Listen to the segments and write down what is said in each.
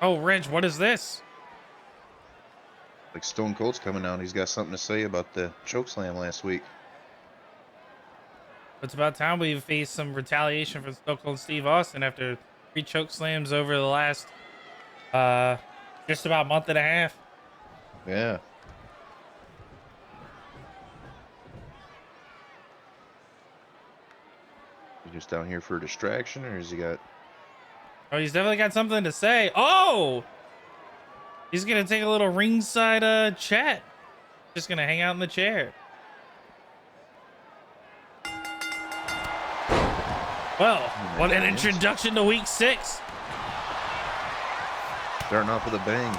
Oh, Reg, what is this? Like Stone Cold's coming out. He's got something to say about the chokeslam last week. It's about time we faced some retaliation from Stone Cold Steve Austin after 3 choke slams over the last just about month and a half. Yeah. He just down here for a distraction, or has he got... Oh, he's definitely got something to say. Oh! He's gonna take a little ringside chat. Just gonna hang out in the chair. Well, what an introduction to week 6. Starting off with a bang.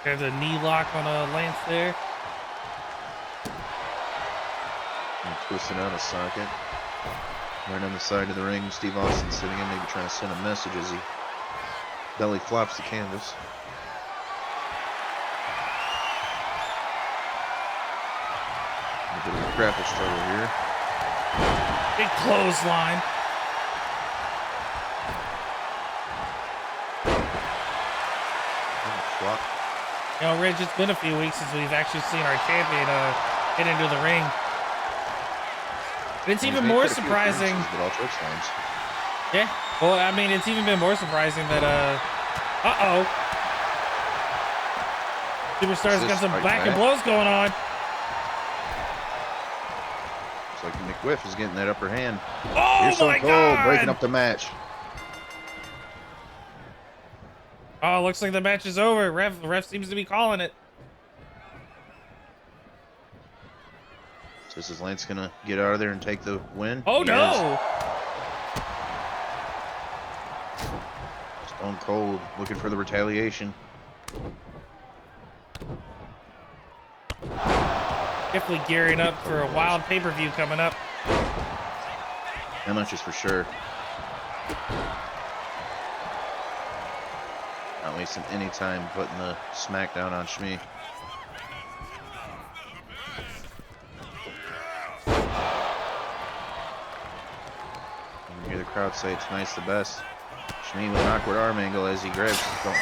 There's a knee lock on a Lance there. And twisting out a socket. Right on the side of the ring, Steve Austin sitting in, maybe trying to send a message as he belly flops the canvas. A bit of a grapple struggle here. Big clothesline. Flop. You know, Rich, it's been a few weeks since we've actually seen our champion get into the ring. And it's even more surprising. Yeah, well, I mean, it's even been more surprising that, Superstar's got some back and blows going on. Looks like McWiff is getting that upper hand. Oh my God! Breaking up the match. Oh, looks like the match is over. The ref seems to be calling it. So this is Lance gonna get out of there and take the win? Oh no! Stone Cold looking for the retaliation. Definitely gearing up for a wild pay-per-view coming up. That much is for sure. Not wasting any time putting the smackdown on Shme. You hear the crowd say tonight's the best. Shme with an awkward arm angle as he grabs his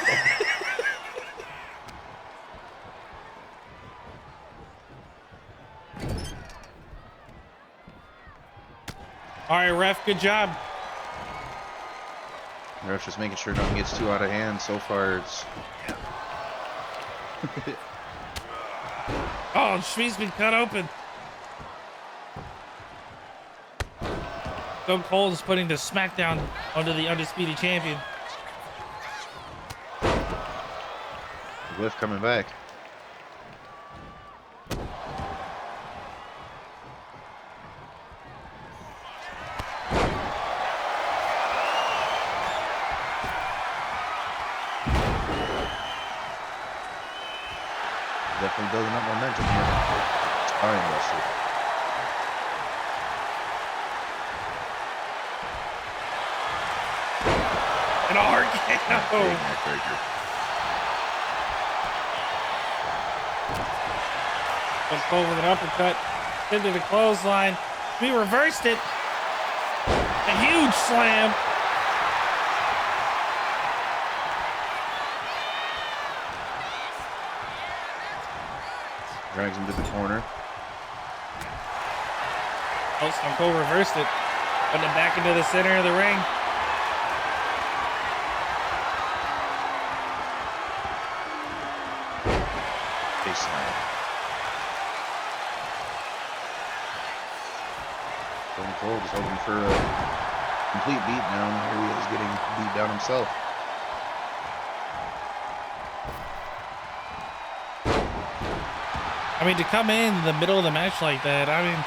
All right, ref, good job. The ref's just making sure nothing gets too out of hand. So far, it's... Oh, Shme's been cut open. Stone Cold is putting the smackdown onto the undisputed champion. Whiff coming back. Definitely building up momentum here. Sparring wrestler. And a hard KO. Stone Cold with an uppercut into the clothesline. We reversed it. A huge slam. Drags him to the corner. Oh, Stone Cold reversed it. Putting it back into the center of the ring. Big slam. Stone Cold is hoping for a complete beatdown. Here he is getting beat down himself. I mean, to come in the middle of the match like that, I mean,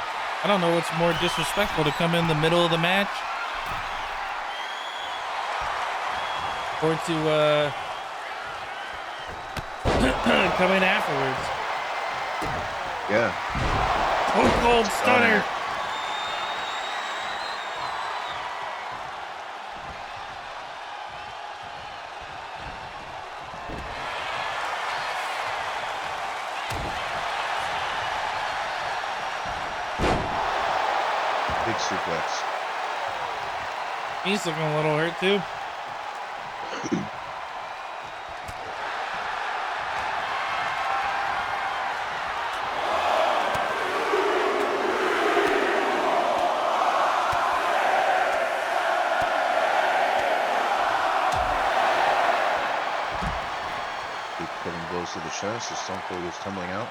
I don't know what's more disrespectful, to come in the middle of the match or to come in afterwards. Yeah. Stone Cold stunner. suplex. He's looking a little hurt too. Keep putting blows to the chest as Stone Cold is tumbling out.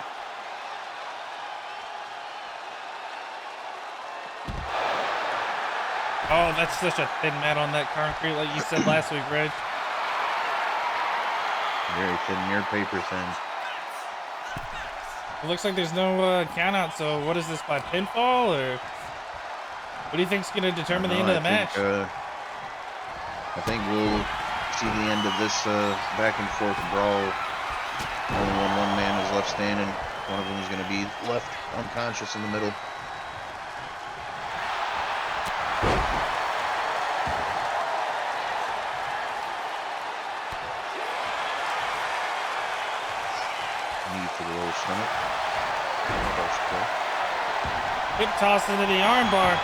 Oh, that's such a thin mat on that concrete, like you said last week, Reg. Very thin, near paper thin. It looks like there's no count out, so what is this, by pinfall, or what do you think's going to determine the end of the match? I think we'll see the end of this back and forth brawl. Only when one man is left standing, one of them is going to be left unconscious in the middle. Knee to the lower stomach. Hip toss into the armbar.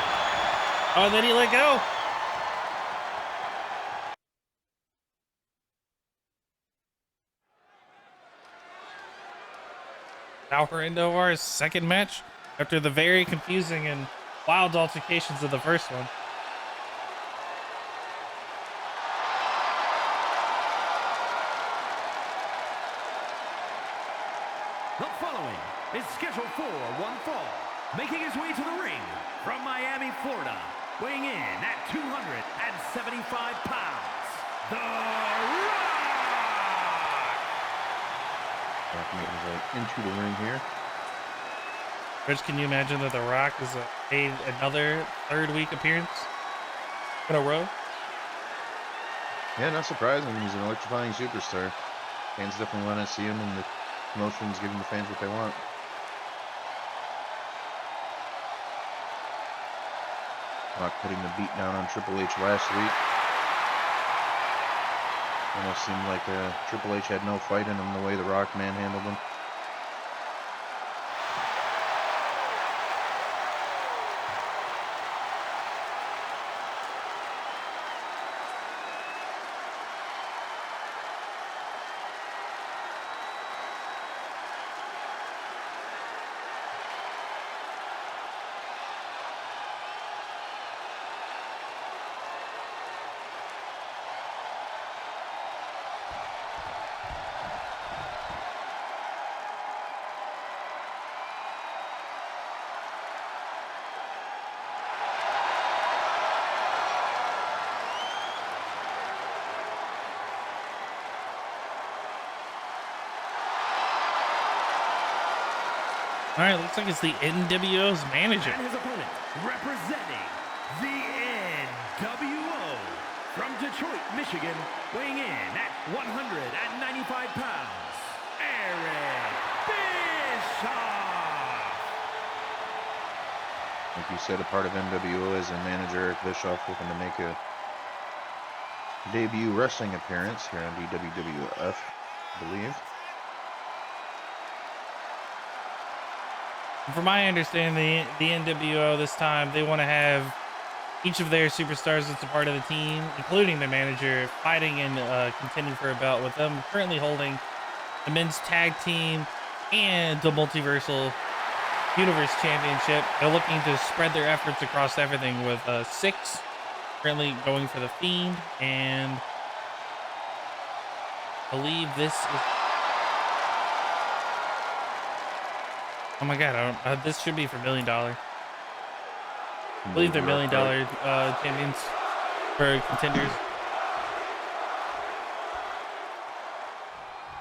Oh, then he let go. Now we're into our second match after the very confusing and wild altercations of the first one. The following is scheduled for one fall, making his way to the ring from Miami, Florida, weighing in at 275 pounds, The Rock! Making his way into the ring here. Rich, can you imagine that The Rock is made another third week appearance in a row? Yeah, not surprising. He's an electrifying superstar. Fans definitely want to see him, and the promotion's giving the fans what they want. Rock putting the beat down on Triple H last week. Almost seemed like Triple H had no fight in him the way the Rock manhandled him. All right, looks like it's the NWO's manager. And his opponent, representing the NWO from Detroit, Michigan, weighing in at 195 pounds, Eric Bischoff. Like you said, a part of NWO as a manager, Eric Bischoff, looking to make a debut wrestling appearance here on DWWF, I believe. From my understanding, the NWO this time, they want to have each of their superstars that's a part of the team, including their manager, fighting and contending for a belt, with them currently holding the men's tag team and the multiversal universe championship. They're looking to spread their efforts across everything, with 6 currently going for the Fiend, and I believe this is... Oh my god, this should be for $1 million. I believe they're $1 million champions for contenders.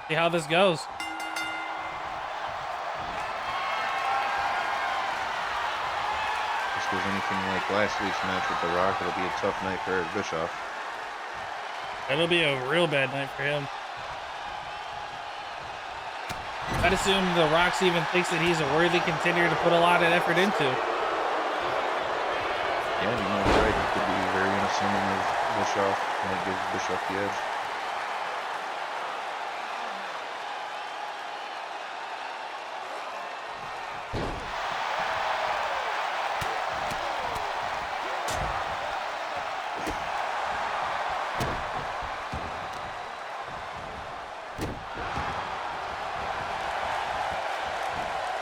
See how this goes. This goes anything like last week's match with The Rock, it'll be a tough night for Eric Bischoff. It'll be a real bad night for him. I'd assume The Rock even thinks that he's a worthy contender to put a lot of effort into. Yeah, you know, right. He could be very unassuming of Bischoff, might give Bischoff the edge.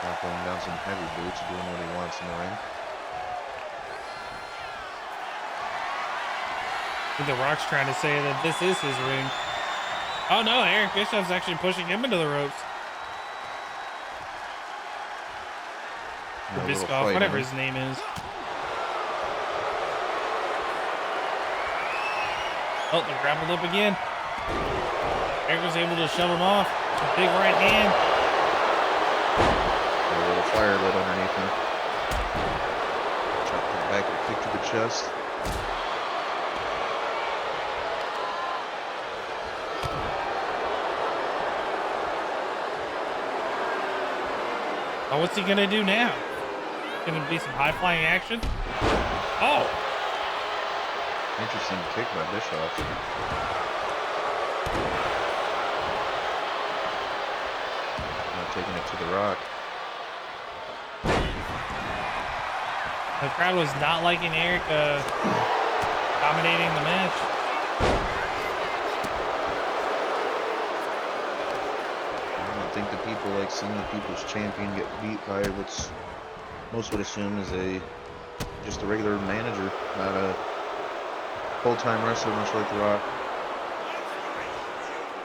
Not going down some heavy boots, doing what he wants in the ring. I think The Rock's trying to say that this is his ring. Oh no, Eric Bischoff's actually pushing him into the ropes. Or Bischoff, whatever his name is. Oh, they're grappled up again. Eric was able to shove him off. A big right hand. A little fire lit underneath him. Chopped it back and kick to the chest. Oh, what's he gonna do now? Gonna be some high-flying action? Oh! Interesting kick by Bischoff. Now taking it to the Rock. The crowd was not liking Eric dominating the match. I don't think the people like seeing the People's Champion get beat by what's most would assume is just a regular manager, not a full-time wrestler, much like The Rock.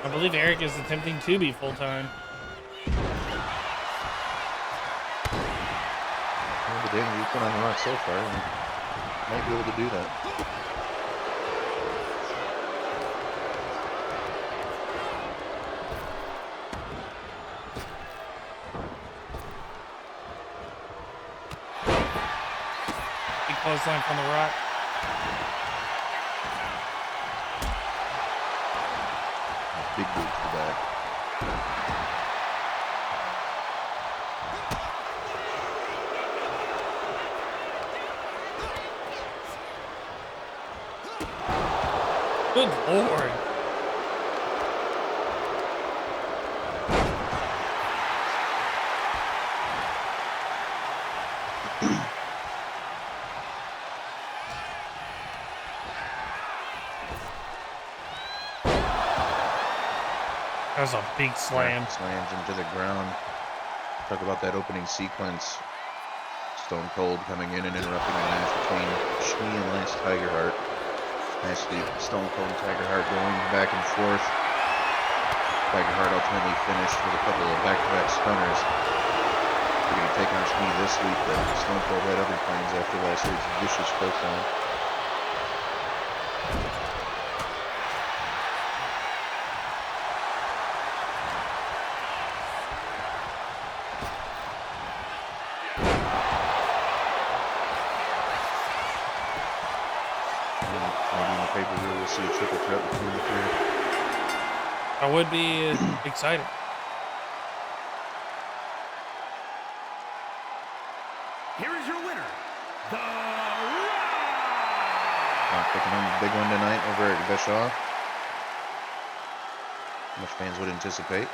I believe Eric is attempting to be full-time. Well, the damage you put on The Rock so far, he might be able to do that. Big clothesline from The Rock. Big boot to the back. Good Lord. That was a big slam. Slams him to the ground. Talk about that opening sequence. Stone Cold coming in and interrupting the match between Shme and TygerHardt. Nicely, Stone Cold and TygerHardt going back and forth. TygerHardt ultimately finished with a couple of back-to-back stunners. They're going to take on Shme this week, but Stone Cold had other plans after last week's vicious clothesline. See a triple threat between the three. I would be excited. Here is your winner, The Rock picking up a big one tonight over at Bischoff. Much fans would anticipate.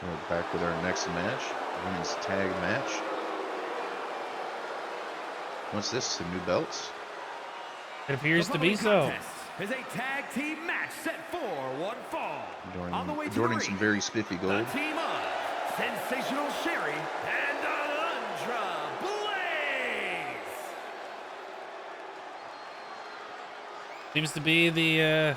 We're back with our next match, women's tag match. What's this? Some new belts? It appears to be so. Is a tag team match set for one fall. Adorning some very spiffy gold. The team of Sensational Sherri and Alundra Blayze. Seems to be the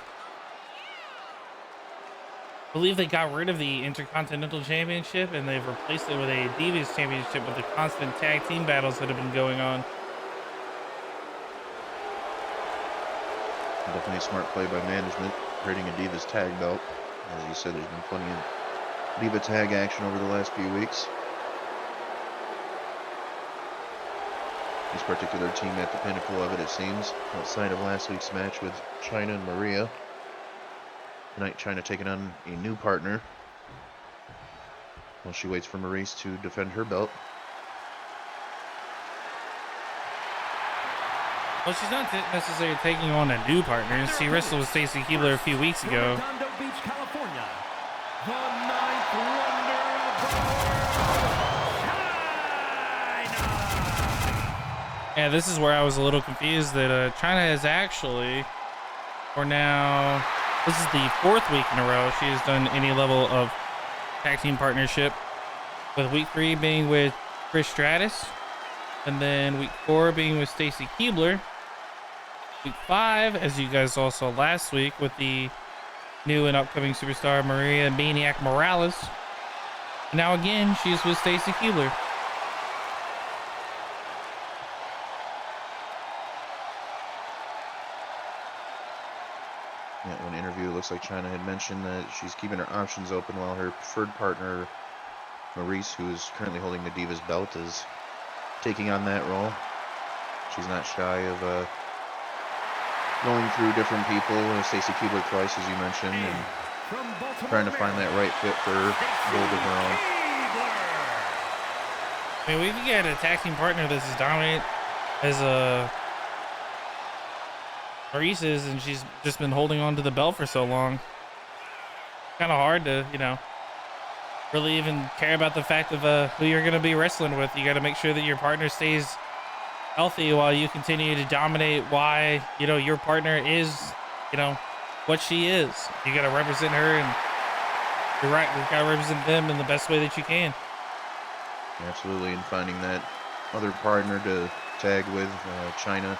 I believe they got rid of the Intercontinental Championship and they've replaced it with a Divas Championship with the constant tag team battles that have been going on. Definitely a smart play by management, creating a Divas tag belt. As you said, there's been plenty of Diva tag action over the last few weeks. This particular team at the pinnacle of it, it seems, outside of last week's match with Chyna and Maria. Tonight, Chyna taking on a new partner while she waits for Maurice to defend her belt. Well, she's not necessarily taking on a new partner. She wrestled with Stacy Kiebler a few weeks ago. Redondo Beach, California, the ninth wonder of the world, Chyna! Yeah, this is where I was a little confused that Chyna is actually, for now, this is the 4th week in a row she has done any level of tag team partnership, with week 3 being with Trish Stratus, and then week 4 being with Stacy Kiebler. Week 5, as you guys all saw last week, with the new and upcoming superstar Maria Maniac Morales. Now again, she's with Stacy Kiebler. Yeah, one interview, it looks like Chyna had mentioned that she's keeping her options open while her preferred partner, Maurice, who is currently holding the Divas belt, is taking on that role. She's not shy of going through different people, Stacy Kiebler twice, as you mentioned, and trying to find that right fit for both of her own. I mean, we can get a tag team partner that's as dominant as Maurice is, and she's just been holding on to the belt for so long. Kind of hard to, you know, really even care about the fact of who you're going to be wrestling with. You got to make sure that your partner stays healthy while you continue to dominate. Why, you know, your partner is, you know, what she is. You got to represent her, and you're right, you got to represent them in the best way that you can. Absolutely, and finding that other partner to tag with, Chyna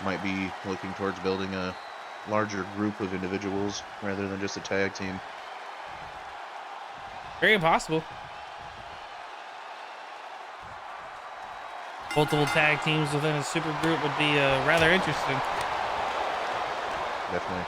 might be looking towards building a larger group of individuals rather than just a tag team. Very possible. Multiple tag teams within a super group would be rather interesting. Definitely.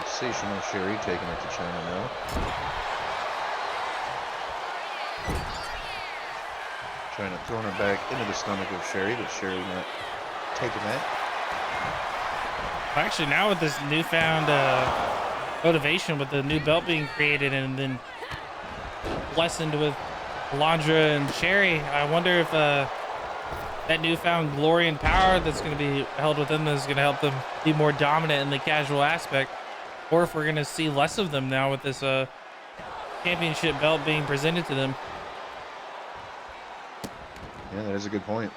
Sensational Sherri taking it to Chyna now. Chyna throwing her back into the stomach of Sherri, but Sherri not taking that. Actually, now with this newfound motivation, with the new belt being created and then lessened with Alundra and Sherri, I wonder if that newfound glory and power that's going to be held within them is going to help them be more dominant in the casual aspect. Or if we're going to see less of them now with this championship belt being presented to them. Yeah, that is a good point.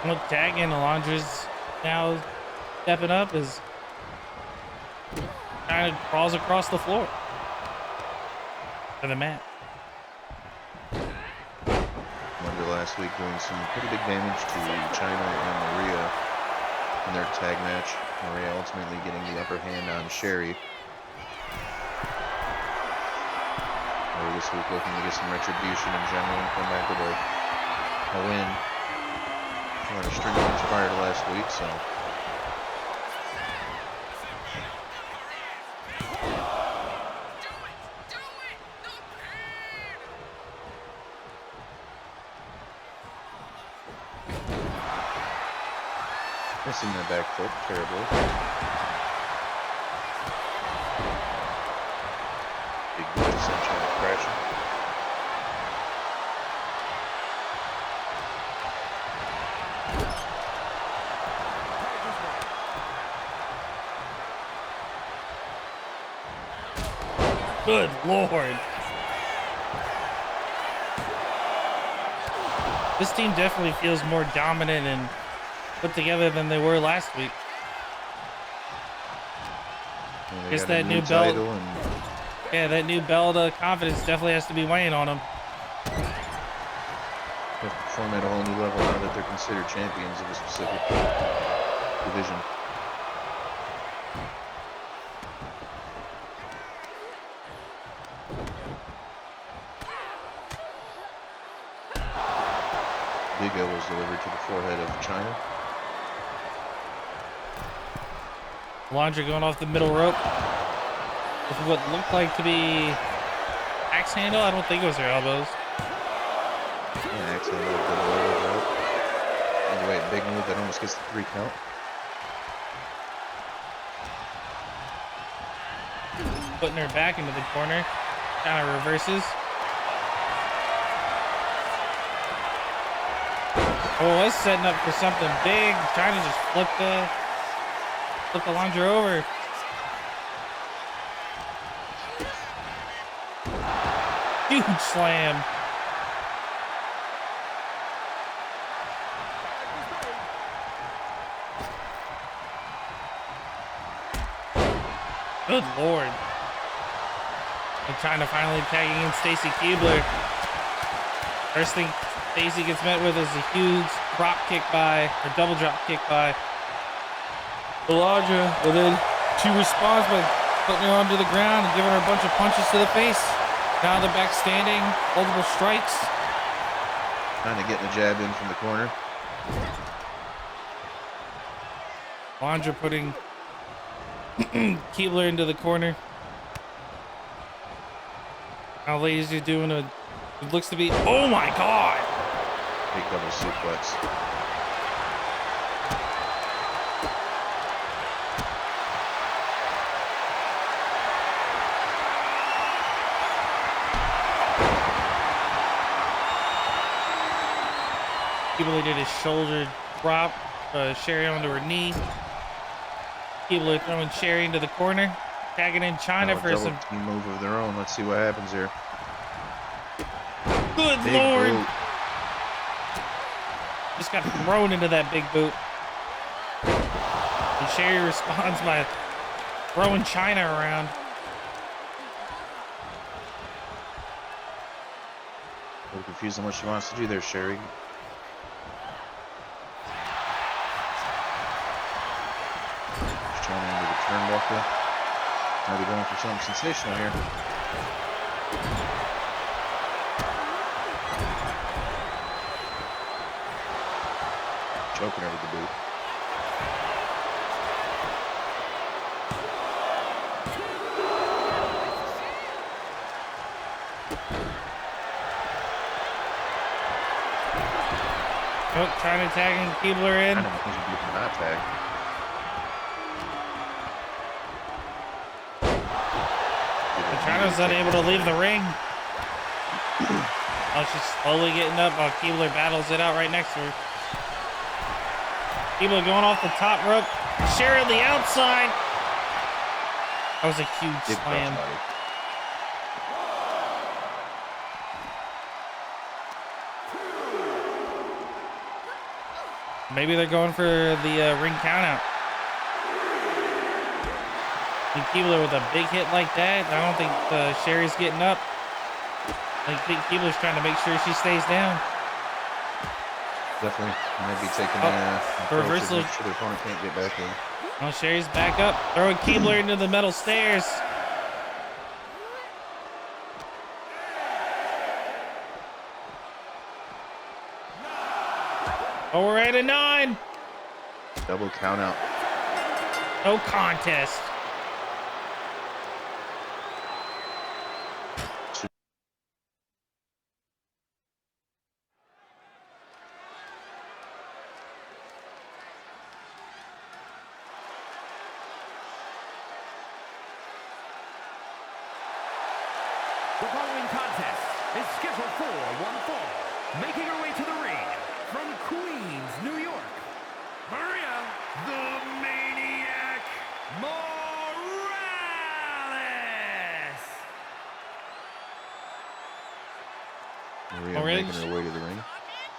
Look, tagging Alundra's now stepping up as kind of crawls across the floor to the mat. Alundra last week doing some pretty big damage to Chyna and Maria in their tag match. Maria ultimately getting the upper hand on Sherri. Maria this week looking to get some retribution in general and come back with a win. A lot of string points prior to last week, so. Missing the back foot terribly. Big boy Sunshine crashing. Good Lord. This team definitely feels more dominant and put together than they were last week. Guess that new belt, yeah, that new belt confidence definitely has to be weighing on them. They perform at a whole new level now that they're considered champions of a specific division. Big elbows delivered to the forehead of Chyna. Alundra going off the middle rope with what looked like to be axe handle. I don't think it was her elbows. Yeah, axe handle, double elbow drop. Either way, big move that almost gets the 3 count. Putting her back into the corner. Kind of reverses. Oh, it's setting up for something big. Trying to just flip Alundra over. Huge slam. Good Lord. And Chyna finally tagging in Stacy Kiebler. First thing Stacy gets met with is a huge drop kick or double drop kick by Alundra, but then she responds by putting her onto the ground and giving her a bunch of punches to the face. Now they're back standing, multiple strikes. Kind of getting a jab in from the corner. Alundra putting Kiebler into the corner. Now ladies are doing it looks to be, oh my God. Big double suplex. Kiebler did his shoulder drop, Sherri onto her knee. Kiebler throwing Sherri into the corner, tagging in Chyna for some team move of their own. Let's see what happens here. Good Big Lord! boot. Just got thrown into that big boot. And Sherri responds by throwing Chyna around. A little confused on what she wants to do there, Sherri. Chyna into the turnbuckle. Now they're going for something sensational here. Choking her with the boot. Oh, Chyna tagging Kiebler in. I don't think she's looking that tag. Chyna's unable to leave the ring. Oh, she's slowly getting up while Kiebler battles it out right next to her. Kiebler going off the top rope. Sherri on the outside. That was a huge Big slam. crossbody. Maybe they're going for the ring countout. And Kiebler with a big hit like that, I don't think Sherri's getting up. I think Kiebler's trying to make sure she stays down. Definitely. Might be taking the reversal. Make sure the opponent can't get back in. Oh, Sherri's back up, throwing Kiebler into the metal stairs. Oh, we're at a 9. Double count out. No contest. The following contest is scheduled for one fall. Making her way to the ring from Queens, New York, Maria the Maniac Morales. Maria Orange. making her way to the ring.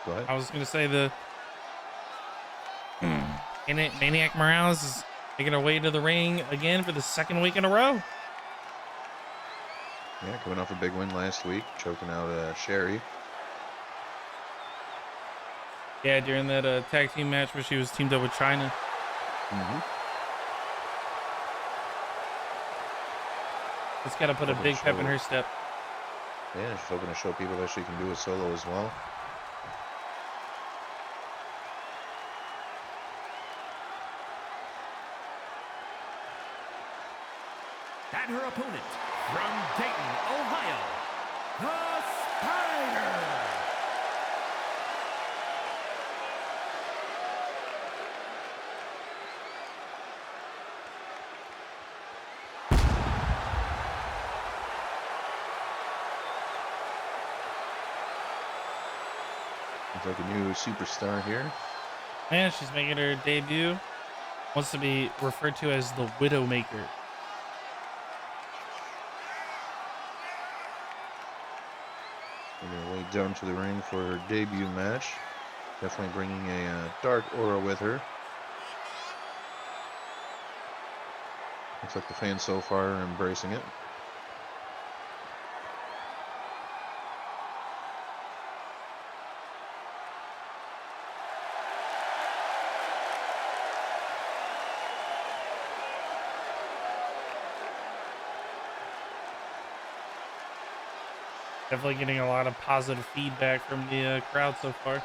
Go ahead. I was going to say the Maniac Morales is making her way to the ring again for the second week in a row. Yeah, coming off a big win last week, choking out Sherri. Yeah, during that tag team match where she was teamed up with Chyna. It's got to put a big pep in her step. Yeah, she's hoping to show people that she can do it solo as well. And her opponent from Dayton, Ohio, the Spider. Looks like a new superstar here. And she's making her debut. Wants to be referred to as the Widowmaker. Making her way down to the ring for her debut match. Definitely bringing a dark aura with her. Looks like the fans so far are embracing it. Definitely getting a lot of positive feedback from the crowd so far.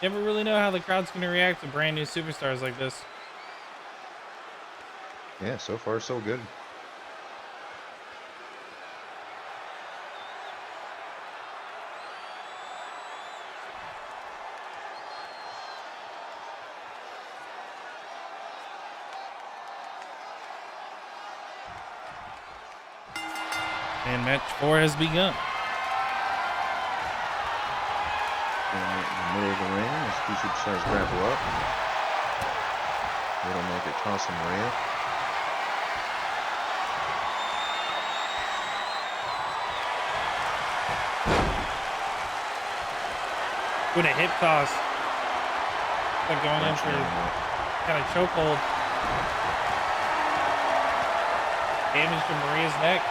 You never really know how the crowd's going to react to brand new superstars like this. Yeah, so far so good. And match 4 has begun. In the middle of the ring, as two superstars grapple up. Widowmaker tossing Maria. With a hip toss. Like going in for kind of chokehold. Damage to Maria's neck.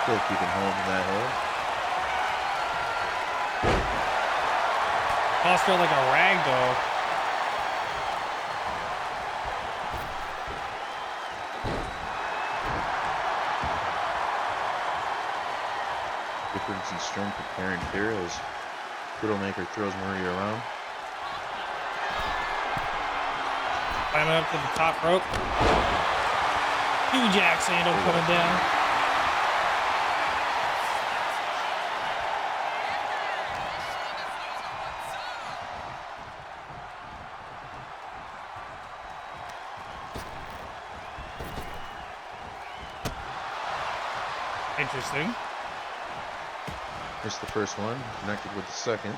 Still keeping hold of that hold. Tossed her like a rag doll. Difference in strength apparent here as Widowmaker throws Maria around. Climbing up to the top rope. Huge axe handle coming down. Interesting. Missed the first one, connected with the second.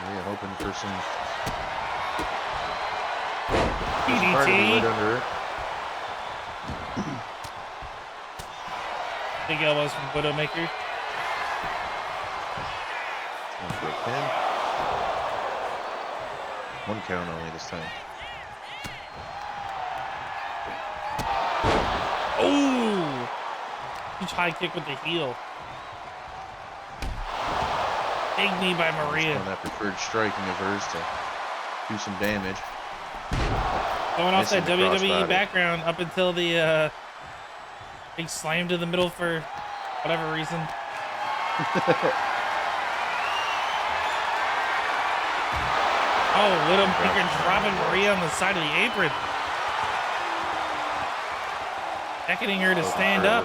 Maria hoping for some DDT. right under her. Big elbows from Widowmaker. Going for a pin. One count only this time. Oh! Huge high kick with the heel. Big knee by Maria. On that preferred striking of hers to do some damage. Going off that Missing the WWE crossbody. background up until the big slam to the middle for whatever reason. Oh, Widowmaker dropping Maria on the side of the apron. Beckoning her to stand up.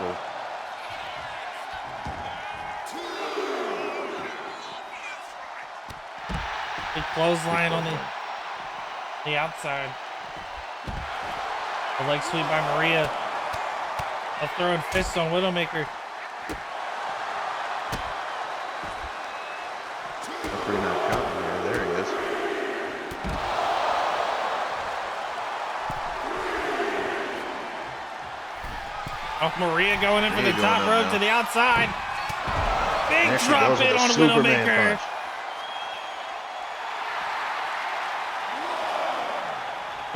Big clothesline on the outside. A leg sweep by Maria. A throwing fist on Widowmaker. Pretty not counting there. There he is. Oh, Maria going in for the Maria top going up rope now. to the outside. Big There she drop goes with in a on Superman Widowmaker. punch.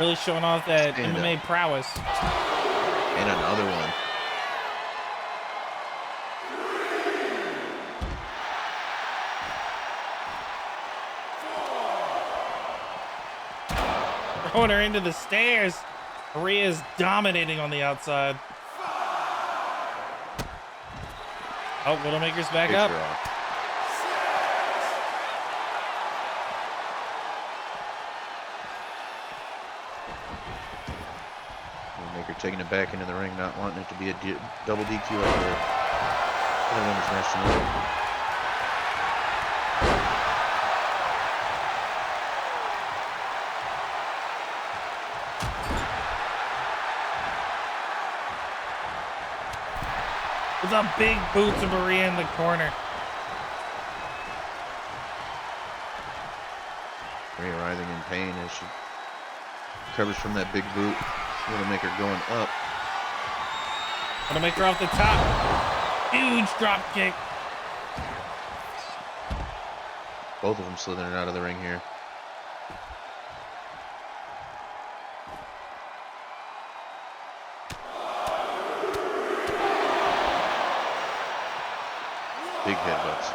Really showing off that Stand MMA up. prowess. And another one. throwing her into the stairs. Maria's dominating on the outside. Oh, Widowmaker's back up. Widowmaker taking it back into the ring, not wanting it to be a double DQ out there. For the women's national. With a big boot to Maria in the corner. Maria writhing in pain as she recovers from that big boot. Widowmaker going up. Widowmaker off the top. Huge drop kick. Both of them slithering out of the ring here. Big headbutts.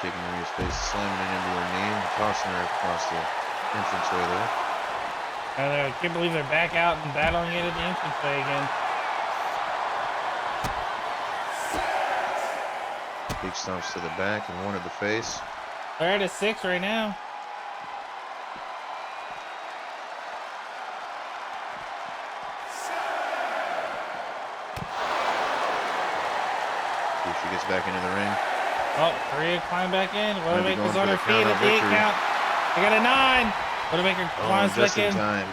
Kicking Maria's face, slamming it into her knee, and tossing her across the entranceway there. I can't believe they're back out and battling it at the entranceway again. Big stomps to the back and one to the face. They're at a 6 right now. See if she gets back into the ring. Oh, Maria climbed back in. Widowmaker's going on her for the feet count at out the 8 victory. count. They got a 9. Widowmaker climbs Just back in. time.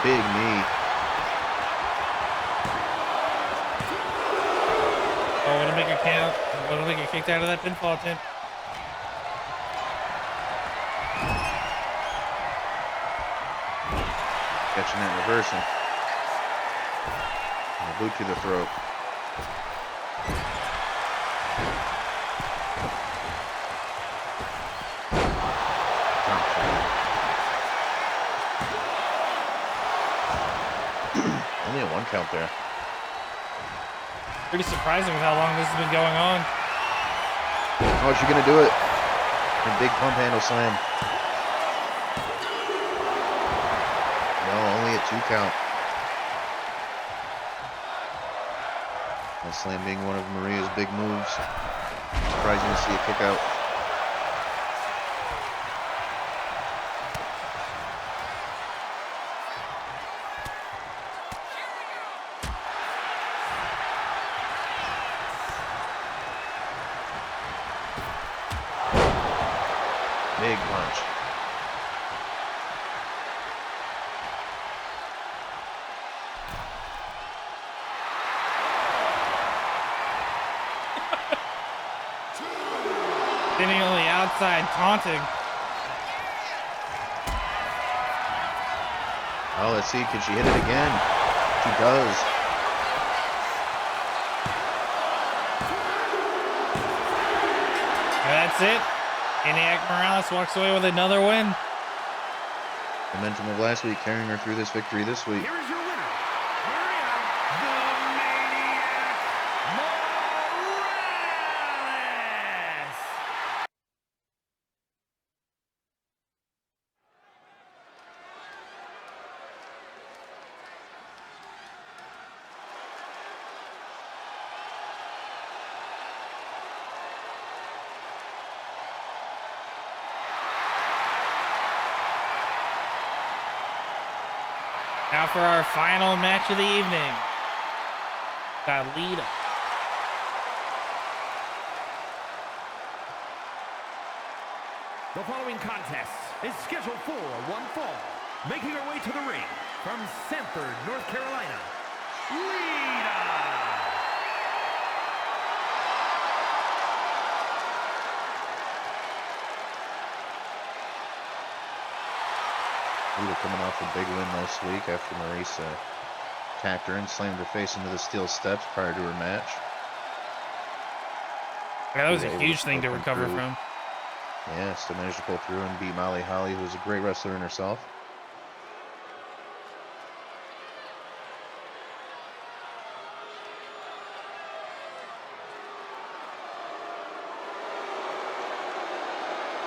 Big knee. Oh, Widowmaker count. Widowmaker kicked out of that pinfall attempt. Catching that reversing. And a boot to the throat. Only a 1 count there. Pretty surprising with how long this has been going on. Oh, is she gonna do it? A big pump handle slam. No, only a 2 count. That slam being one of Maria's big moves. Surprising to see a kick out. Big punch. Standing on the outside, taunting. Oh, let's see. Can she hit it again? She does. And that's it. Eniac Morales walks away with another win. Momentum of last week carrying her through this victory this week. Here is your winner, Maria, the Maniac Morales. Now for our final match of the evening. Got Lita. The following contest is scheduled for one fall. Making her way to the ring from Sanford, North Carolina, Lita. Lita coming off a big win last week after Marisa tapped her and slammed her face into the steel steps prior to her match. Yeah, that was a Able huge thing to poke recover through. from. Yeah, still managed to pull through and beat Molly Holly, who's a great wrestler in herself.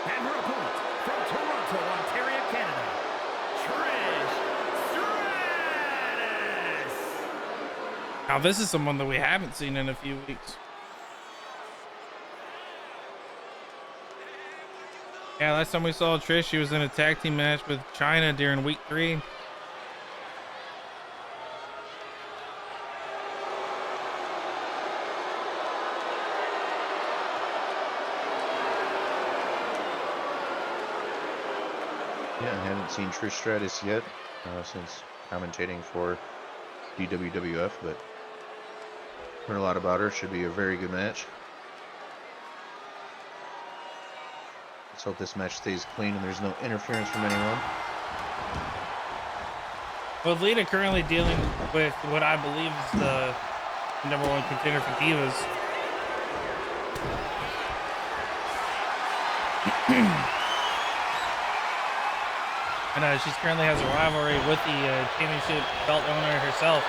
And her opponent from Toronto, Ontario, Canada, Trish Stratus. Now, this is someone that we haven't seen in a few weeks. Yeah, last time we saw Trish, she was in a tag team match with Chyna during week 3. Yeah, I haven't seen Trish Stratus yet since commentating for DWWF, but heard a lot about her. Should be a very good match. Let's hope this match stays clean and there's no interference from anyone. Well, Lita currently dealing with what I believe is the #1 contender for Divas. And she currently has a rivalry with the championship belt owner herself.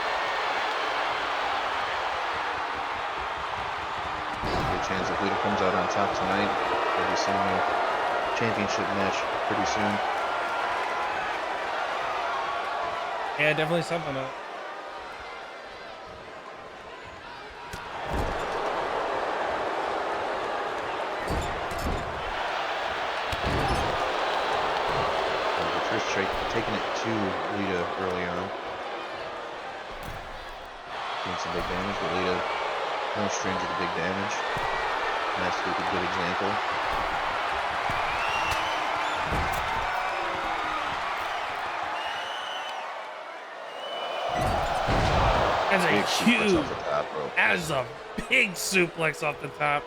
Good chance if Lita comes out on top tonight, we'll be seeing a championship match pretty soon. Yeah, definitely something up. Trish taking it to Lita early on. Doing some big damage, but Lita, no stranger to big damage. Last week, a good example. That's a Big suplex huge, off the top rope. that is a big suplex off the top.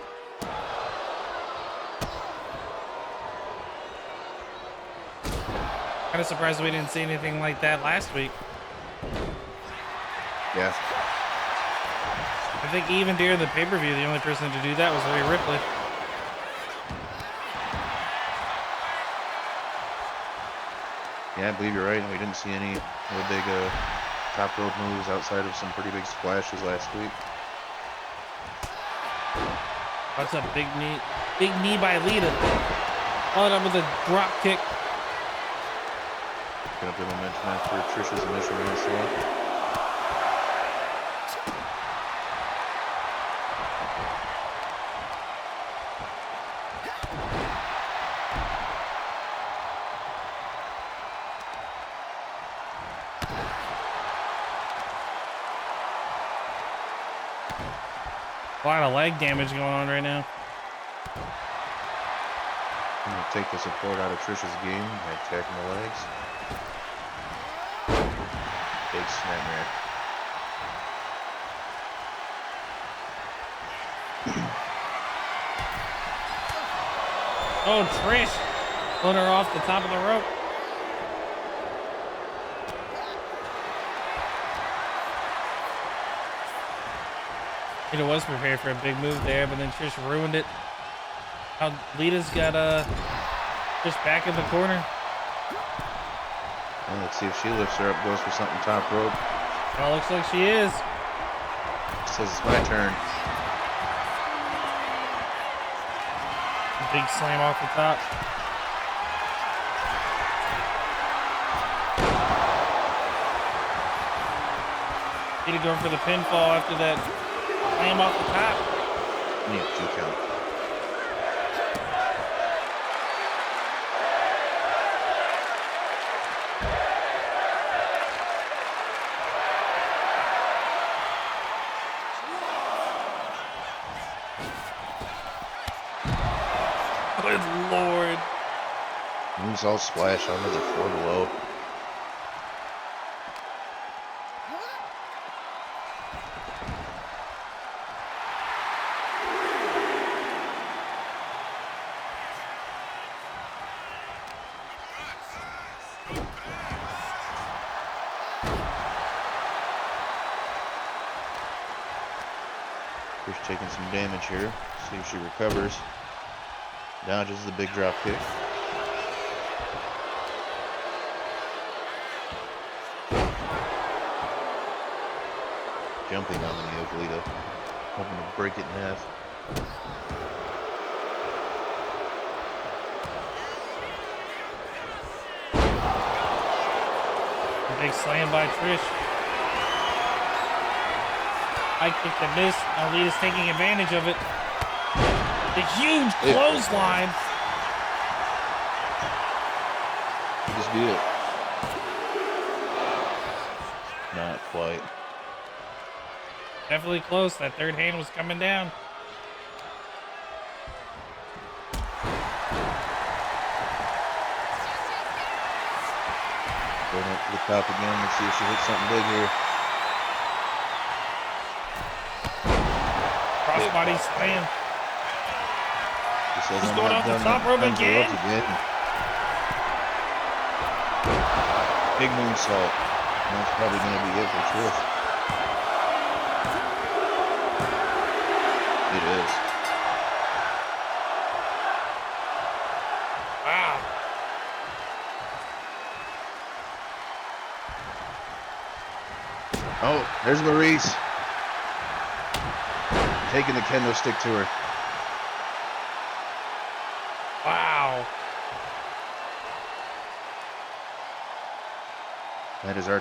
Kind of surprised we didn't see anything like that last week. Yeah. I think even during the pay-per-view, the only person to do that was Rhea Ripley. Yeah, I believe you're right. We didn't see any real big top rope moves outside of some pretty big splashes last week. That's a big knee by Lita. Followed up with a drop kick. Picking up the momentum after Trish's initial onslaught. A lot of leg damage going on right now. I'm going to take the support out of Trish's game by attacking the legs. Big snapmare. Oh, Trish put her off the top of the rope. It was prepared for a big move there, but then Trish ruined it. Now Lita's got Trish back in the corner. Well, let's see if she lifts her up, goes for something top rope. Well, looks like she is. Says it's my turn. Big slam off the top. Lita going for the pinfall after that slam off the top. Need a 2 count. Good Lord. Moves all splash onto the floor below. Trish taking some damage here. See if she recovers. Dodges the big drop kick. Jumping on the knee of Lita, hoping to break it in half. Big slam by Trish. High kick that missed. Now Lita's taking advantage of it. The huge clothesline. Just be it. Not quite. Definitely close. That third hand was coming down. Going up to the top again. Let's see if she hits something big here. Crossbody slam. She says, She's I'm going not off the done top that. rope Time to go again. up again. Big moonsault. That's probably going to be it for Trish. It is. Wow. Oh, there's Maurice. Taking the kendo stick to her. Wow. That is our